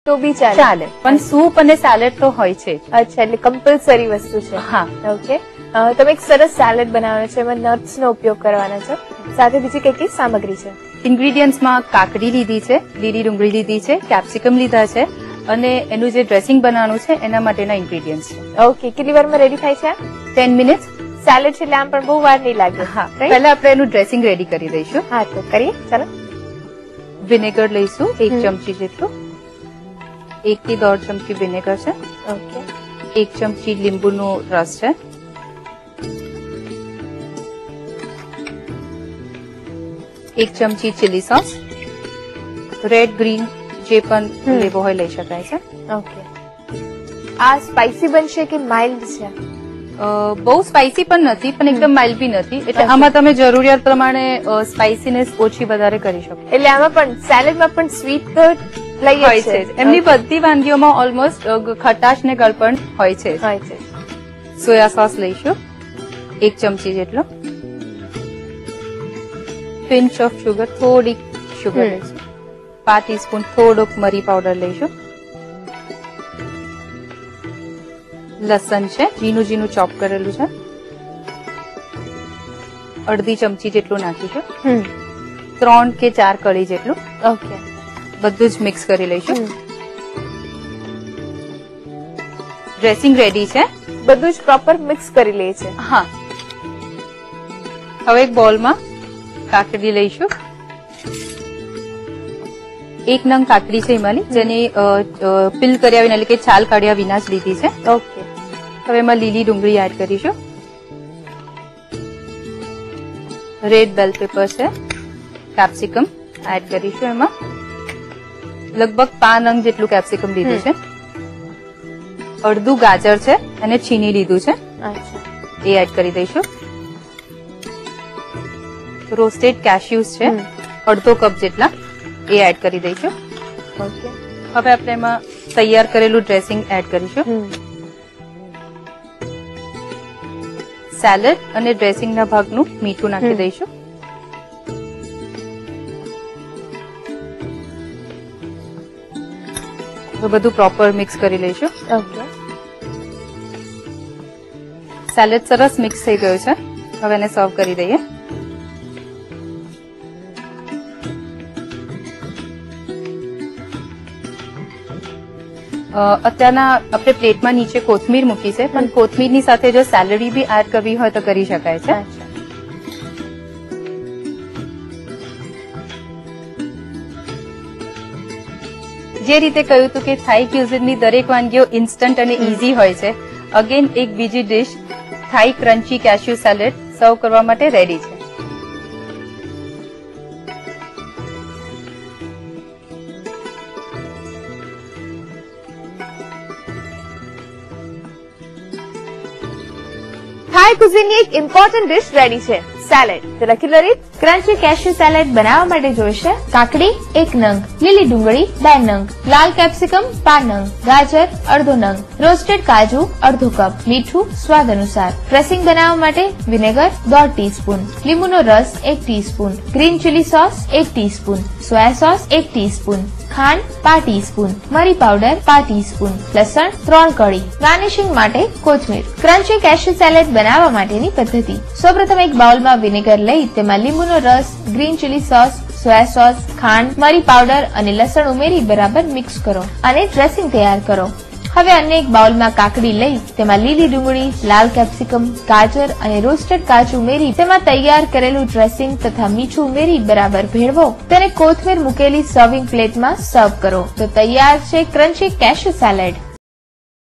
તો બી ચાલે, પણ સૂપ અને સેલેડ તો હોય છે. અચ્છા, એટલે કમ્પલસરી વસ્તુ છે. હા. ઓકે, તમે એક સરસ સેલેડ બનાવવાનો છે, એમાં નટ્સ નો ઉપયોગ કરવાનો છે, સાથે બીજી કઈ કઈ સામગ્રી છે? ઇન્ગ્રેડિયન્ટ્સમાં કાકડી લીધી છે, લીલી ડુંગળી લીધી છે, કેપ્સિકમ લીધા છે અને એનું જે ડ્રેસિંગ બનાવવાનું છે એના માટેના ઇન્ગ્રેડિયન્ટ્સ છે. ઓકે, કેટલી વારમાં રેડી થાય છે? 10 મિનિટ્સ. સેલેડ છે એટલે આમ પણ બહુ વાર નહીં લાગે. હા, પહેલા આપણે એનું ડ્રેસિંગ રેડી કરી દઈશું. હા, તો કરીએ, ચાલો. વિનેગર લઈશું 1 ચમચી જેટલું, 1 થી 1.5 ચમચી વિનેગર છે. ઓકે, 1 ચમચી લીંબુનો રસ છે, 1 ચમચી ચીલી સોસ, રેડ ગ્રીન જે પણ લેવો હોય લઈ શકાય છે. ઓકે, આ સ્પાઇસી બનશે કે માઇલ્ડ છે? બહુ સ્પાઇસી પણ નથી પણ એકદમ માઇલ્ડ બી નથી, એટલે આમાં તમે જરૂરિયાત પ્રમાણે સ્પાઇસીનેસ ઓછી વધારે કરી શકો. એટલે આમાં પણ સેલેડમાં પણ સ્વીટ તો લઈએ છે. એમની બધી વાનગીઓમાં ઓલમોસ્ટ ખટાશ ને ગળપણ હોય છે. સોયા સોસ લઈશું 1 ચમચી જેટલો, પિંચ ઓફ શુગર, થોડીક શુગર લઈશું, 5 ટીસ્પૂન થોડોક મરી પાવડર લઈશું, લસણ છે ઝીણું ઝીણું ચોપ કરેલું છે, 1/2 ચમચી જેટલું નાખીશું, 3 કે 4 કળી જેટલું. ઓકે, બધું જ મિક્સ કરી લઈશું. ડ્રેસિંગ રેડી છે, બધું જ પ્રોપર મિક્સ કરી લઈએ છે. હા, હવે એક બોલમાં કાકડી લઈશું, 1 નંગ કાકડી છે હિમાલી, જેની પીલ કર્યા વિના એટલે કે છાલ કાઢ્યા વિના જ લીધી છે. ઓકે, હવે એમાં લીલી ડુંગળી એડ કરીશું, રેડ બેલ પેપર છે, કેપ્સિકમ એડ કરીશું, એમાં લગભગ 5 નંગ જેટલું કેપ્સિકમ લીધું છે, અડધું ગાજર છે અને છીની લીધું છે, એ એડ કરી દઈશું, રોસ્ટેડ કેશ્યુઝ છે 1/2 કપ જેટલા, એ એડ કરી દઈશું. ઓકે, હવે આપણે એમાં તૈયાર કરેલું ડ્રેસિંગ એડ કરીશું. સેલેડ અને ડ્રેસિંગના ભાગનું મીઠું નાખી દઈશું. બધું પ્રોપર મિક્સ કરી લઈશું. ઓકે, સેલેડ સરસ મિક્સ થઈ ગયું છે, હવે એને સર્વ કરી દઈએ. અત્યારના આપણે પ્લેટમાં નીચે કોથમીર મૂકી છે, પણ કોથમીરની સાથે જો સેલરી બી એડ કરવી હોય તો કરી શકાય છે. જે રીતે કહ્યું હતું કે થાઈ ક્યુઝિનની દરેક વાનગીઓ ઇન્સ્ટન્ટ અને ઇઝી હોય છે, અગેન એક બીજી ડિશ થાઈ ક્રન્ચી કેશ્યુ સેલેડ સર્વ કરવા માટે રેડી છે. થાઈ કુઝીનની એક ઇમ્પોર્ટન્ટ ડિશ રેડી છે, સેલેડ. તો લખી લો રીત. ક્રન્ચી કેશ્યુ સેલેડ બનાવવા માટે જોઈશે કાકડી 1 નંગ, લીલી ડુંગળી 2 નંગ, લાલ કેપ્સિકમ 5 નંગ, ગાજર અડધો નંગ, રોસ્ટેડ કાજુ અડધો કપ, મીઠું સ્વાદ અનુસાર. ડ્રેસિંગ બનાવવા માટે વિનેગર 1/2 ટીસ્પૂન, લીંબુનો રસ 1 teaspoon, green chilli sauce 1 teaspoon, soya sauce 1 teaspoon, ખાંડ 5 ટીસ્પૂન, મરી પાવડર 5 ટીસ્પૂન, લસણ 3 કળી. ગાર્નિશિંગ માટે કોથમીર. ક્રન્ચી કેશ્યુ સેલેડ બનાવવા માટેની પદ્ધતિ. સૌપ્રથમ એક બાઉલમાં વિનેગર લઈ તેમાં લીંબુનો રસ, green chilli sauce, soya sauce, ખાંડ, મરી પાવડર અને લસણ ઉમેરી બરાબર મિક્સ કરો અને ડ્રેસિંગ તૈયાર કરો. હવે અન્ય એક બાઉલમાં કાકડી લઈ તેમાં લીલી ડુંગળી, લાલ કેપ્સિકમ, ગાજર અને રોસ્ટેડ કાજુ ઉમેરી તેમાં તૈયાર કરેલું ડ્રેસિંગ તથા મીઠું ઉમેરી બરાબર ભેળવો. તેને કોથમીર મૂકેલી સર્વિંગ પ્લેટમાં સર્વ કરો તો તૈયાર છે ક્રન્ચી કેશ્યુ સેલેડ.